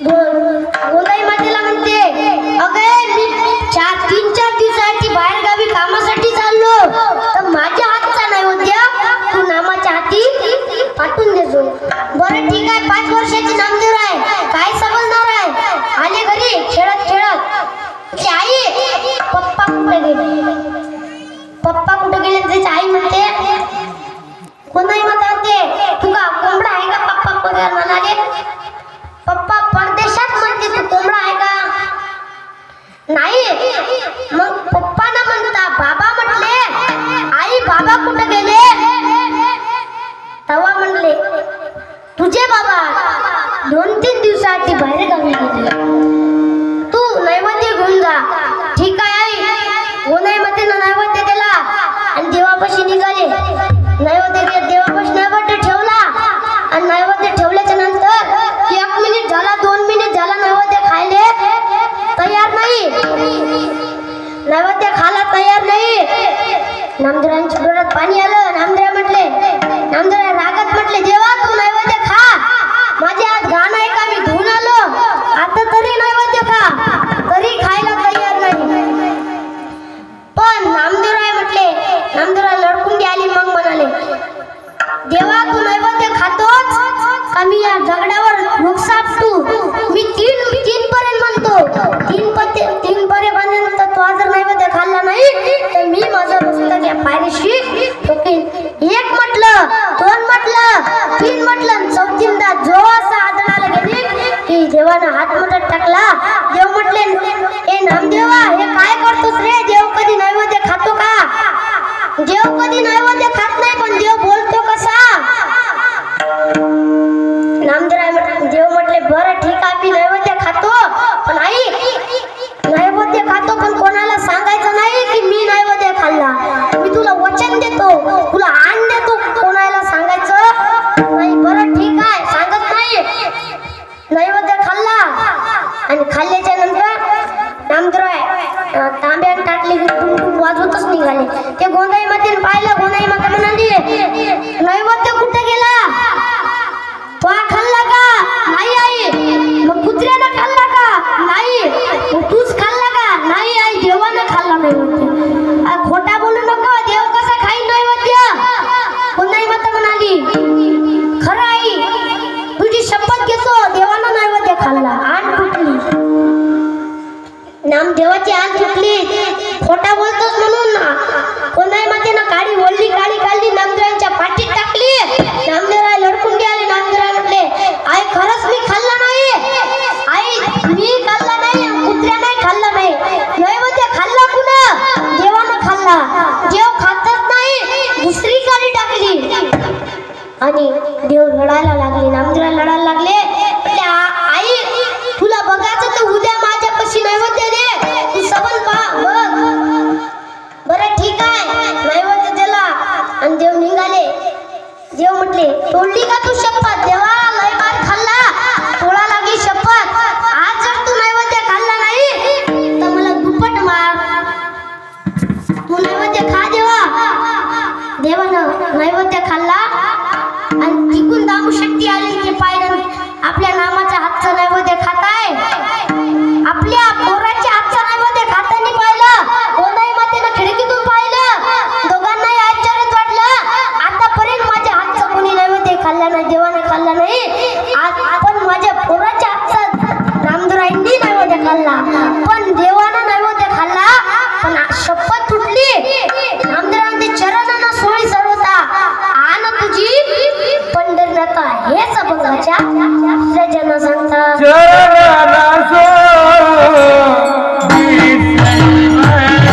गोदाई मातेला म्हणते, अगं मी 3-4 दिवसाची बाहेर गावी कामासाठी चाललो, तर माझ्या हातचा नैवेद्य तू नामाच्या हाती पाठवून देजो. बरं ठीक आहे. 5 वर्षाची नामदेव आहे, काय समजणार आहे. आले घरी खेळत खेळत. ती आई, पप्पा कुठे गेले? पप्पा कुठे गेले? त्याची आई म्हणते, गोदाई माता म्हणते, तुला कोंबडा आहे का? पप्पा पगार म्हणाले, पप्पा परदेशात म्हणते, तू कोंबडा आहे का? नाही. मग पप्पा ना म्हणता बाबा म्हटले, आई बाबा कुठे गेले? तेव्हा म्हणले, तुझे बाबा 2-3 दिवसाची बाहेर गावी गेले, तू नैवेद्य घेऊन जा. ठीक आहे आई. गोदाई मातेनं नैवेद्य केला आणि देवापाशी निघाले. नैवेद्य देवापाशी नैवेद्य ठेवला आणि नैवेद्य ठेवल्याच्या नंतर 1 मिनिट झाला, 2 मिनिट झाला, नैवेद्य खायले तयार नाही. नैवेद्य खाला तयार नाही. नामदेवांच्या डोळ्यात पाणी आलं. नामदेव म्हटले, नामदेव रागात म्हटले, देवा तू नैवेद्य खा, माझे हात घाण आहे का, मी धुवून आलो, आता तरी नैवेद्य खा. तरी खायला तयार नाही. पण नामदेवराय म्हटले, नामदेवराय लडकुंडी आली. मग म्हणाले, देवा तू नैवेद्य खातोच का मी या झगड्यावर नुकसान मी 3 पर्यंत म्हणतो. 3 पर्यंत म्हणल्यानंतर तो जर नैवेद्य खाल्ला नाही तर मी माझा मस्तक या पायरीशी ठोकीन. 1 म्हटलं, 2 म्हटलं, 3 म्हटलं, 4थींदा जो असा आदळाला गेली की देवानं हात मदत टाकला. देव म्हटले, ए नामदेवा हे काय करतोस रे? देव कधी नैवेद्य खातो का? देव कधी नैवेद्य खात नाही, पण देव बोलतो कसा? देव म्हटले, बरं ठीक आहे, मी नैवेद्य खातो, पण आई नैवेद्य खातो पण कोणाला सांगायचं नाही की मी नैवेद्य खाल्ला. मी तुला वचन देतो, तुला आण देतो, कोणाला सांगायचं नाही. बरं ठीक आहे, सांगत नाही. नैवेद्य खाल्ला आणि खाल्ल्याच्या नंतर नामदेवराय तांब्यात टाकली, टुमटुम वाजवतच निघाले. ते गोदाई मातेने पाहिलं. गोदाई माता म्हणाली, नैवेद्य कुठे गेला? तो खाल्ला का? नाही आई. मग कुत्र्यानं खाल्ला का? नाही. मग तूच खाल्ला का? नाही आई, देवानं खाल्ला नैवेद्य. खोटा बोलू नको, देव कसा खाईल नैवेद्य? गोदाई माता म्हणाली, खरं आई, तुझी शपथ घेतो, देवानं नैवेद्य खाल्ला. आण फुटली. नामदेवाची आण फुटली. खोटा बोलतोस म्हणून ना. गोदाई मातेनं काडी ओढली, काडी काढली, नामदेवांच्या पाठीत टाकली. नामदेवराय लडकुंडी आले. नामदेवराय म्हटले, आई खरंच मी खाल्ला नाही. आई मी खाल्ला नाही, कुत्र्या नाही खाल्ला नाही. नैवेद्य खाल्ला कुणा? देवानं खाल्ला. देव खातच नाही, दुसरी काडी टाकली आणि देव लढायला लागले. नामदेवराय लढायला लागले. आई तुला बघायचं तर उद्या माझ्यापाशी नैवेद्य दे, तू सबल पहा बघ. बरं ठीक आहे. नैवेद्य दिला आणि देव निघाले. देव म्हटले, तोडली का तू शपथ? देवा लय बार खाल्ला, तोडा लागली शपथ. आज जर तू नैवेद्य खाल्ला नाही तर मला दुप्पट मार. तू नैवेद्य खा देवा. देवानं नैवेद्य खाल्ला आणि तिकून दामू शक्ती आली. की पाहिलं आपल्या नामाच्या हातचा नैवेद्य खाताय, आपल्या पोराच्या हातचा नैवेद्य खाताना पाहिलं. गोदाई मातेनं खिडकीतून पाहिलं. दोघांनाही आश्चर्य वाटलं. आतापर्यंत माझ्या हातचा कोणी नैवेद्य खाल्ला नाही, देवाने खाल्ला नाही. आज आपण माझ्या पोराच्या हातचा नामदेवरायांनी नैवेद्य खाल्ला, पण देवानं नैवेद्य खाल्ला. पण शपथ तुटली. नामदेवरायांचे चरणानं सोळी सर्वता आण तुझी पंढरीनाथा हेच अभंगाच्या जनासंग